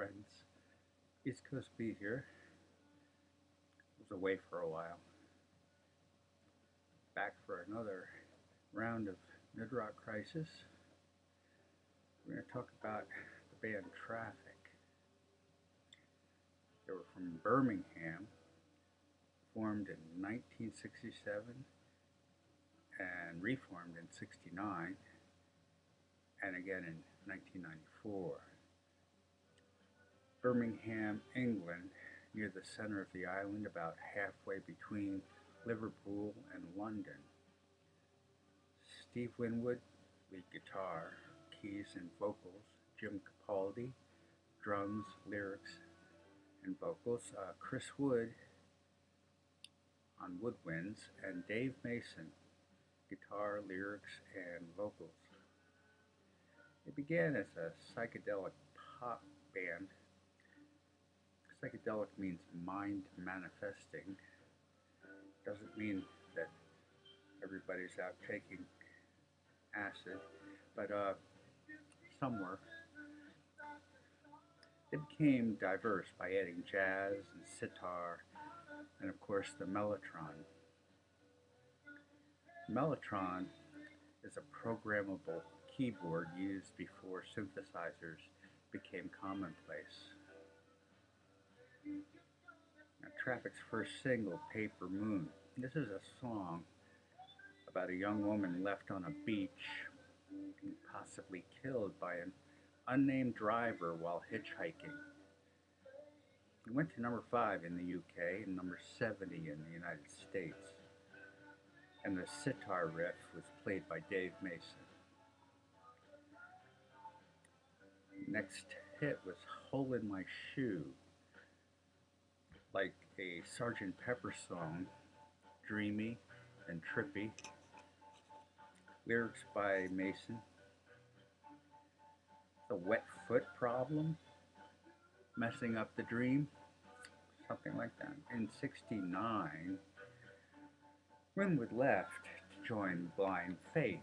friends. East Coast Beat here. Was away for a while. Back for another round of Mid Rock Crisis. We're going to talk about the band Traffic. They were from Birmingham, formed in 1967 and reformed in 69 and again in 1994. Birmingham, England, near the center of the island, about halfway between Liverpool and London. Steve Winwood, lead guitar, keys and vocals. Jim Capaldi, drums, lyrics, and vocals. Chris Wood on woodwinds, and Dave Mason, guitar, lyrics, and vocals. It began as a psychedelic pop band. Psychedelic means mind manifesting. Doesn't mean that everybody's out taking acid, but some were. It became diverse by adding jazz and sitar and of course the mellotron. Mellotron is a programmable keyboard used before synthesizers became commonplace. Now, Traffic's first single, Paper Moon. This is a song about a young woman left on a beach and possibly killed by an unnamed driver while hitchhiking. It went to number 5 in the UK and number 70 in the United States. And the sitar riff was played by Dave Mason. Next hit was Hole in My Shoe, like a Sgt. Pepper song, dreamy and trippy. Lyrics by Mason. The wet foot problem, messing up the dream, something like that. In '69, Winwood left to join Blind Faith.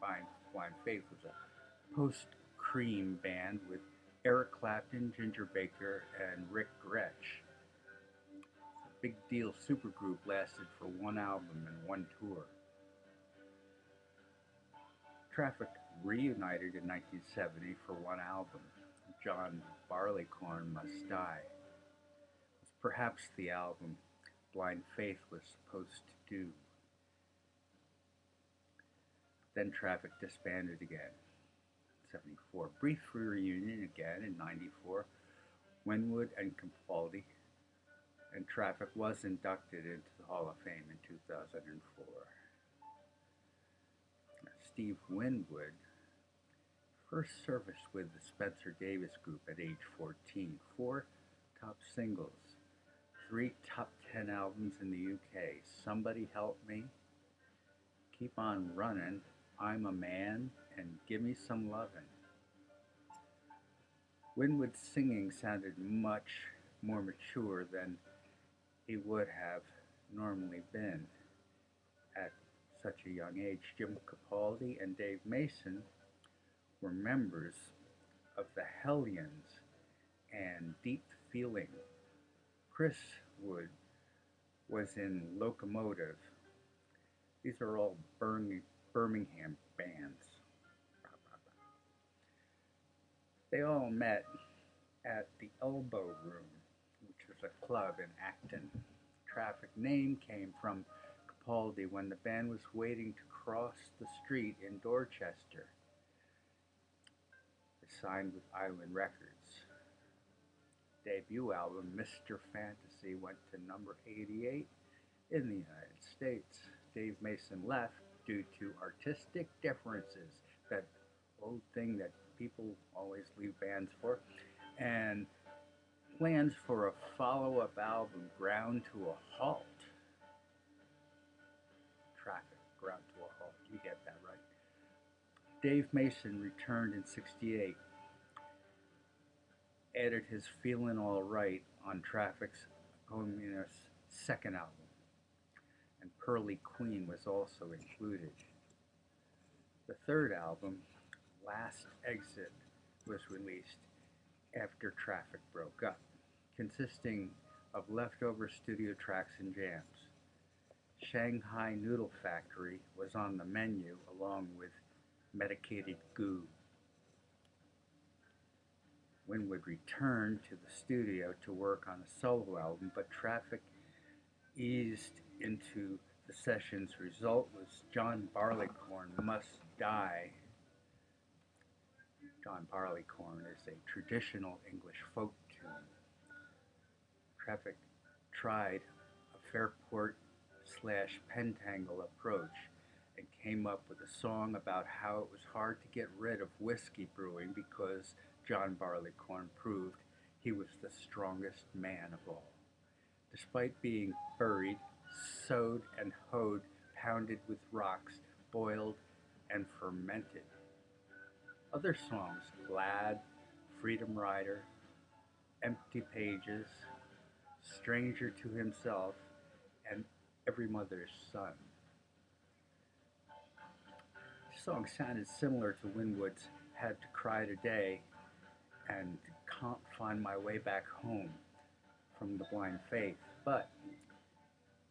Blind Faith was a post-Cream band with Eric Clapton, Ginger Baker, and Rick Gretsch. The Big Deal supergroup lasted for one album and one tour. Traffic reunited in 1970 for one album, John Barleycorn Must Die. It was perhaps the album Blind Faith was supposed to do. Then Traffic disbanded again. 74. Brief reunion again in 94. Winwood and Capaldi, and Traffic was inducted into the Hall of Fame in 2004. Steve Winwood first serviced with the Spencer Davis Group at age 14. 4 top singles, 3 top 10 albums in the UK. Somebody Help Me, Keep On Running, I'm a Man, and Give Me Some Lovin'. Winwood's singing sounded much more mature than he would have normally been at such a young age. Jim Capaldi and Dave Mason were members of the Hellions and Deep Feeling. Chris Wood was in Locomotive. These are all Birmingham bands. They all met at the Elbow Room, which was a club in Acton. Traffic name came from Capaldi when the band was waiting to cross the street in Dorchester. They signed with Island Records. Debut album, Mr. Fantasy, went to number 88 in the United States. Dave Mason left due to artistic differences, that old thing that people always leave bands for, and plans for a follow-up album ground to a halt. Traffic ground to a halt, you get that right. Dave Mason returned in '68, added his Feelin' Alright on Traffic's eponymous second album, and Pearly Queen was also included. The third album, Last Exit, was released after Traffic broke up, consisting of leftover studio tracks and jams. Shanghai Noodle Factory was on the menu along with Medicated Goo. Winwood returned to the studio to work on a solo album, but Traffic eased into the sessions. Result was John Barleycorn Must Die. John Barleycorn is a traditional English folk tune. Traffic tried a Fairport slash Pentangle approach and came up with a song about how it was hard to get rid of whiskey brewing because John Barleycorn proved he was the strongest man of all. Despite being buried, sowed and hoed, pounded with rocks, boiled and fermented. Other songs, Glad, Freedom Rider, Empty Pages, Stranger to Himself, and Every Mother's Son. The song sounded similar to Winwood's Had to Cry Today and Can't Find My Way Back Home from The Blind Faith, but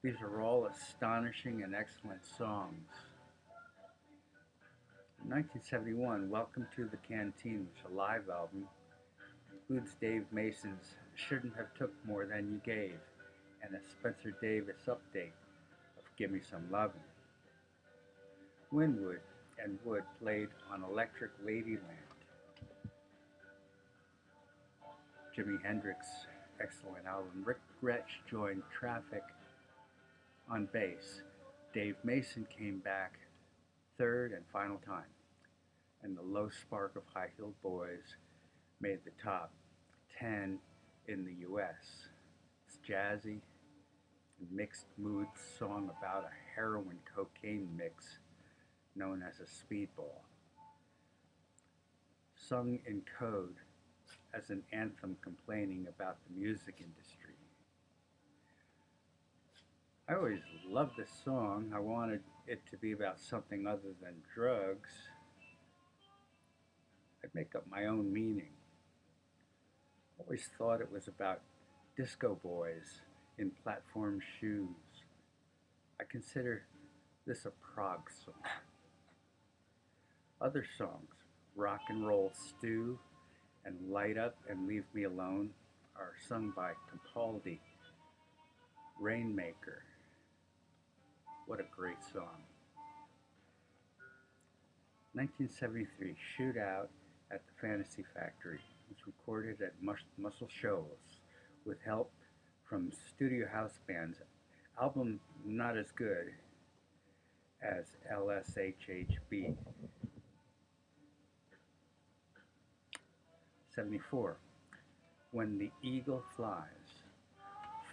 these are all astonishing and excellent songs. In 1971, Welcome to the Canteen, which is a live album, includes Dave Mason's Shouldn't Have Took More Than You Gave and a Spencer Davis update of Gimme Some Lovin'. Winwood and Wood played on Electric Ladyland. Jimi Hendrix's excellent album. Rick Gretsch joined Traffic on bass. Dave Mason came back third and final time, and the Low Spark of High Heeled Boys made the top 10 in the US. It's jazzy, mixed mood song about a heroin cocaine mix known as a speedball, sung in code as an anthem complaining about the music industry. I always loved this song. I wanted it to be about something other than drugs. I'd make up my own meaning. Always thought it was about disco boys in platform shoes. I consider this a prog song. Other songs, Rock and Roll Stew and Light Up and Leave Me Alone, are sung by Capaldi. Rainmaker, what a great song. 1973, Shootout at the Fantasy Factory was recorded at Muscle Shoals with help from studio house bands. Album not as good as LSHHB. 74, When the Eagle Flies.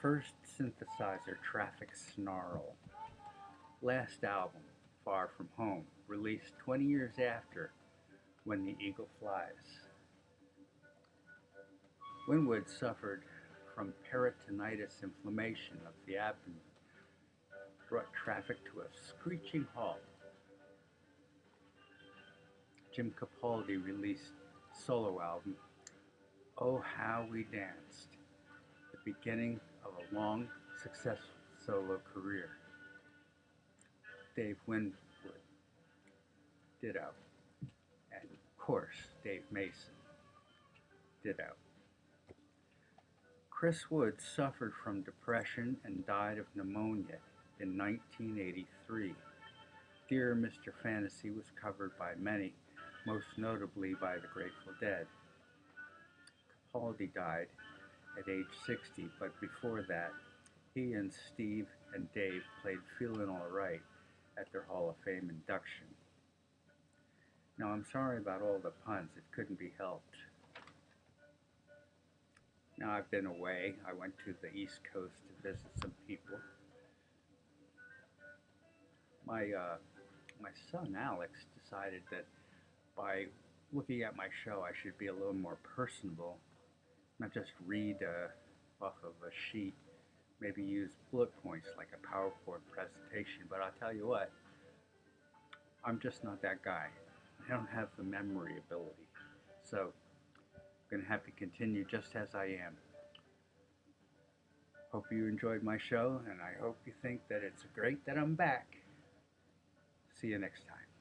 First synthesizer Traffic Snarl. Last album, Far From Home, released 20 years after When the Eagle Flies. Winwood suffered from peritonitis inflammation of the abdomen, brought Traffic to a screeching halt. Jim Capaldi released solo album, Oh How We Danced, the beginning of a long, successful solo career. Dave Winwood, ditto. And of course, Dave Mason, ditto. Chris Wood suffered from depression and died of pneumonia in 1983. Dear Mr. Fantasy was covered by many, most notably by the Grateful Dead. Capaldi died at age 60, but before that, he and Steve and Dave played Feelin' Alright at their Hall of Fame induction. Now, I'm sorry about all the puns, it couldn't be helped. Now, I've been away. I went to the East Coast to visit some people. My son Alex decided that by looking at my show, I should be a little more personable, not just read off of a sheet, maybe use bullet points like a PowerPoint presentation. But I'll tell you what, I'm just not that guy. I don't have the memory ability. So going to have to continue just as I am. Hope you enjoyed my show, and I hope you think that it's great that I'm back. See you next time.